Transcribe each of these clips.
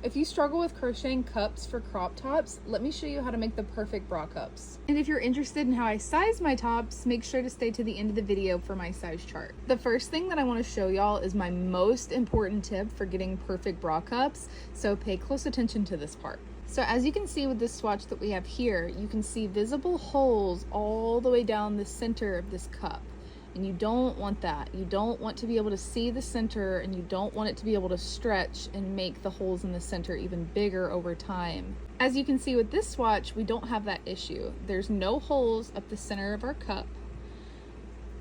If you struggle with crocheting cups for crop tops, let me show you how to make the perfect bra cups. And if you're interested in how I size my tops, make sure to stay to the end of the video for my size chart. The first thing that I want to show y'all is my most important tip for getting perfect bra cups, so pay close attention to this part. So as you can see with this swatch that we have here, you can see visible holes all the way down the center of this cup. And you don't want that. You don't want to be able to see the center, and you don't want it to be able to stretch and make the holes in the center even bigger over time. As you can see with this swatch, we don't have that issue. There's no holes up the center of our cup.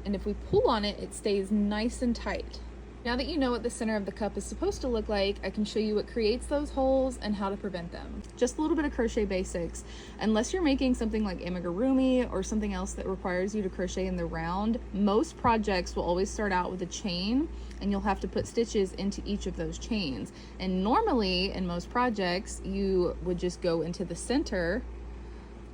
And if we pull on it, it stays nice and tight. Now that you know what the center of the cup is supposed to look like, I can show you what creates those holes and how to prevent them. Just a little bit of crochet basics. Unless you're making something like amigurumi or something else that requires you to crochet in the round, most projects will always start out with a chain, and you'll have to put stitches into each of those chains. And normally in most projects, you would just go into the center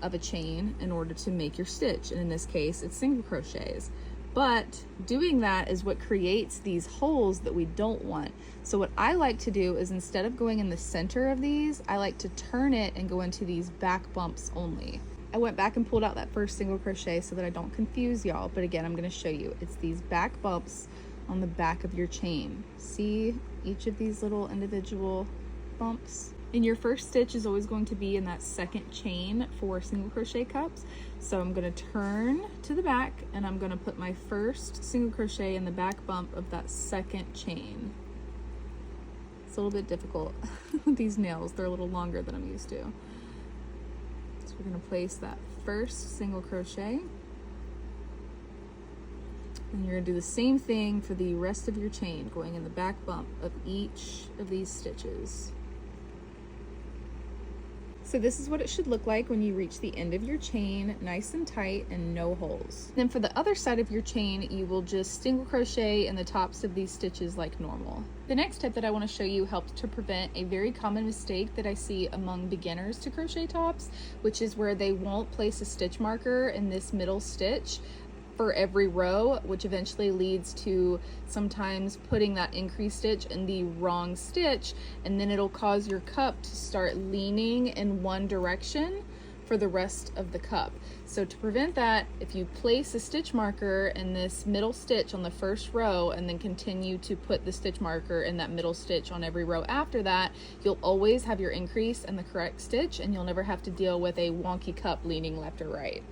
of a chain in order to make your stitch. And in this case, it's single crochets. But doing that is what creates these holes that we don't want. So what I like to do is, instead of going in the center of these, I like to turn it and go into these back bumps only. I went back and pulled out that first single crochet so that I don't confuse y'all, but again, I'm gonna show you. It's these back bumps on the back of your chain. See each of these little individual bumps? And your first stitch is always going to be in that second chain for single crochet cups. So I'm going to turn to the back, and I'm going to put my first single crochet in the back bump of that second chain. It's a little bit difficult with these nails. They're a little longer than I'm used to. So we're going to place that first single crochet. And you're going to do the same thing for the rest of your chain, going in the back bump of each of these stitches. So this is what it should look like when you reach the end of your chain, nice and tight and no holes. Then for the other side of your chain, you will just single crochet in the tops of these stitches like normal. The next tip that I want to show you helps to prevent a very common mistake that I see among beginners to crochet tops, which is where they won't place a stitch marker in this middle stitch for every row, which eventually leads to sometimes putting that increased stitch in the wrong stitch, and then it'll cause your cup to start leaning in one direction for the rest of the cup. So to prevent that, if you place a stitch marker in this middle stitch on the first row and then continue to put the stitch marker in that middle stitch on every row after that, you'll always have your increase in the correct stitch, and you'll never have to deal with a wonky cup leaning left or right.